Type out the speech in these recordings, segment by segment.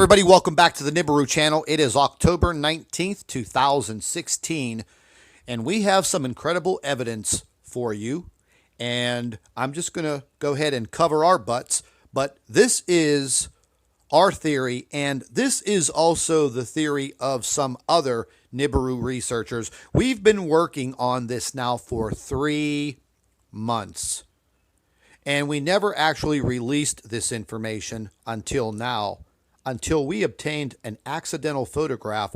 everybody? Welcome back to the Nibiru channel. It is October 19th, 2016, and we have some incredible evidence for you. And I'm just going to go ahead and cover our butts, but this is our theory, and this is also the theory of some other Nibiru researchers. We've been working on this now for 3 months, and we never actually released this information until now, until we obtained an accidental photograph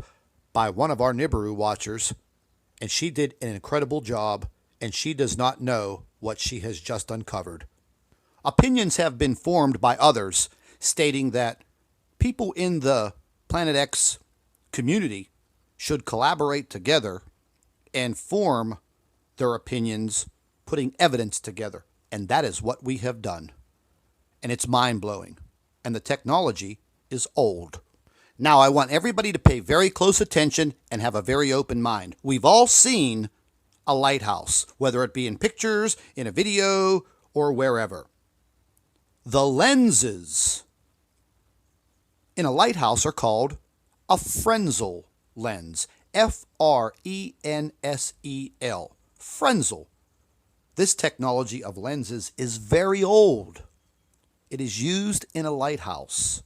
by one of our Nibiru watchers, and she did an incredible job, and she does not know what she has just uncovered. Opinions have been formed by others stating that people in the Planet X community should collaborate together and form their opinions, putting evidence together. And that is what we have done. And it's mind-blowing. And the technology is old. Now, I want everybody to pay very close attention and have a very open mind. We've all seen a lighthouse, whether it be in pictures, in a video, or wherever. The lenses in a lighthouse are called a Fresnel lens. F-R-E-N-S-E-L. Fresnel. This technology of lenses is very old. It is used in a lighthouse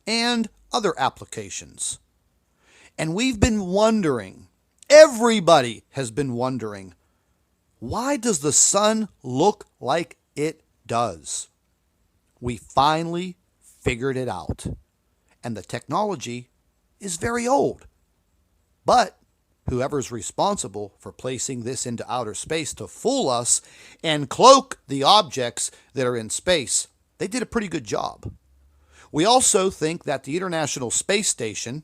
and other applications. And we've been wondering, everybody has been wondering, why does the sun look like it does? We finally figured it out. And the technology is very old. But whoever's responsible for placing this into outer space to fool us and cloak the objects that are in space, they did a pretty good job. We also think that the International Space Station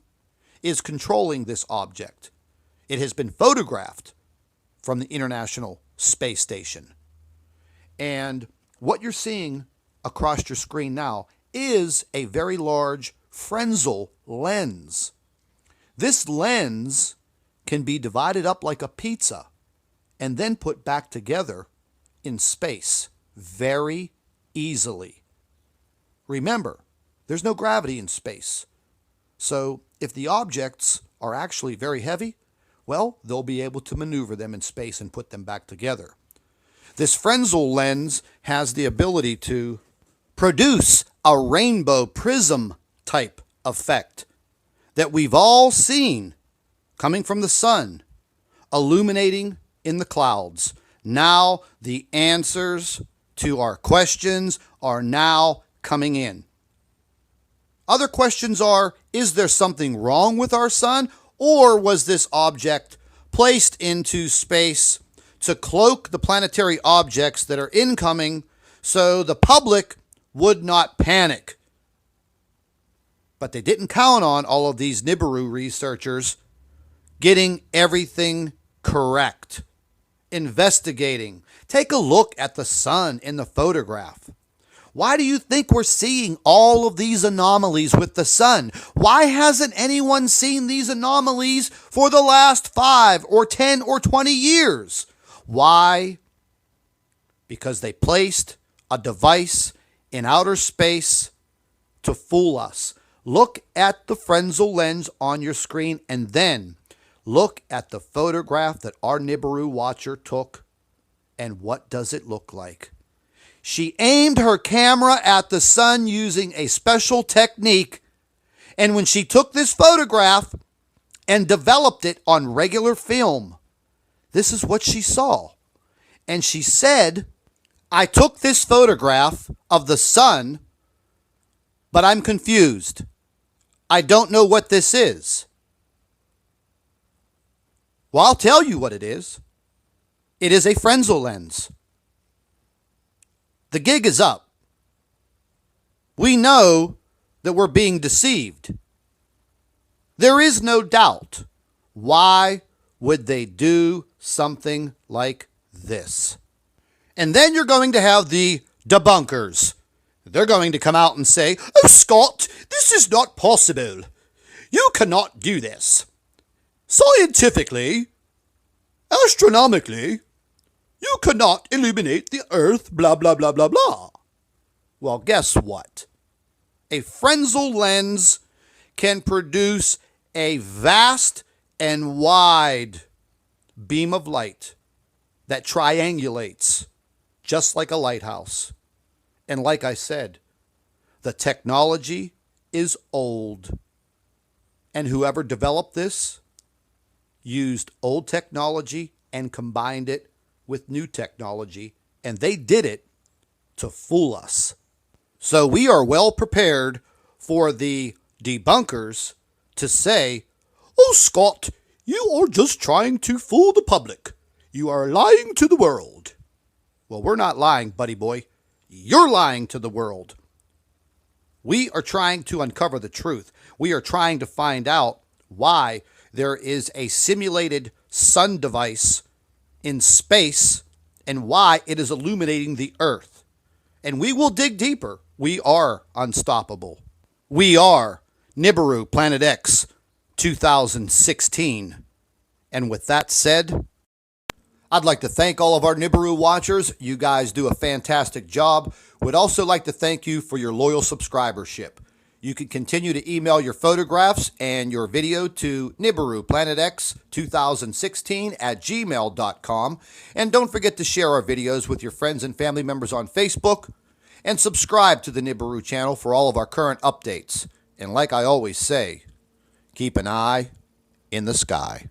is controlling this object. It has been photographed from the International Space Station. And what you're seeing across your screen now is a very large Fresnel lens. This lens can be divided up like a pizza and then put back together in space very easily. Remember, there's no gravity in space. So if the objects are actually very heavy, well, they'll be able to maneuver them in space and put them back together. This Fresnel lens has the ability to produce a rainbow prism type effect that we've all seen coming from the sun, illuminating in the clouds. Now the answers to our questions are now coming in. Other questions are, is there something wrong with our sun, or was this object placed into space to cloak the planetary objects that are incoming so the public would not panic? But they didn't count on all of these Nibiru researchers getting everything correct, investigating. Take a look at the sun in the photograph. Why do you think we're seeing all of these anomalies with the sun? Why hasn't anyone seen these anomalies for the last 5 or 10 or 20 years? Why? Because they placed a device in outer space to fool us. Look at the Fresnel lens on your screen, and then look at the photograph that our Nibiru watcher took, and what does it look like? She aimed her camera at the sun using a special technique, and when she took this photograph and developed it on regular film, this is what she saw. And she said, I took this photograph of the sun, but I'm confused. I don't know what this is. Well, I'll tell you what it is. It is a Fresnel lens. The gig is up. We know that we're being deceived. There is no doubt. Why would they do something like this? And then you're going to have the debunkers. They're going to come out and say, oh, Scott, this is not possible. You cannot do this. Scientifically, astronomically, you cannot illuminate the earth, blah, blah, blah, blah, blah. Well, guess what? A Fresnel lens can produce a vast and wide beam of light that triangulates just like a lighthouse. And like I said, the technology is old. And whoever developed this used old technology and combined it with new technology. And they did it to fool us. So we are well prepared for the debunkers to say, "Oh, Scott, you are just trying to fool the public. You are lying to the world." Well, we're not lying, buddy boy. You're lying to the world. We are trying to uncover the truth. We are trying to find out why there is a simulated sun device in space and why it is illuminating the Earth. And we will dig deeper. We are unstoppable. We are Nibiru Planet X 2016. And with that said, I'd like to thank all of our Nibiru watchers. You guys do a fantastic job. Would also like to thank you for your loyal subscribership. You can continue to email your photographs and your video to NibiruPlanetX2016@gmail.com. And don't forget to share our videos with your friends and family members on Facebook. And subscribe to the Nibiru channel for all of our current updates. And like I always say, keep an eye in the sky.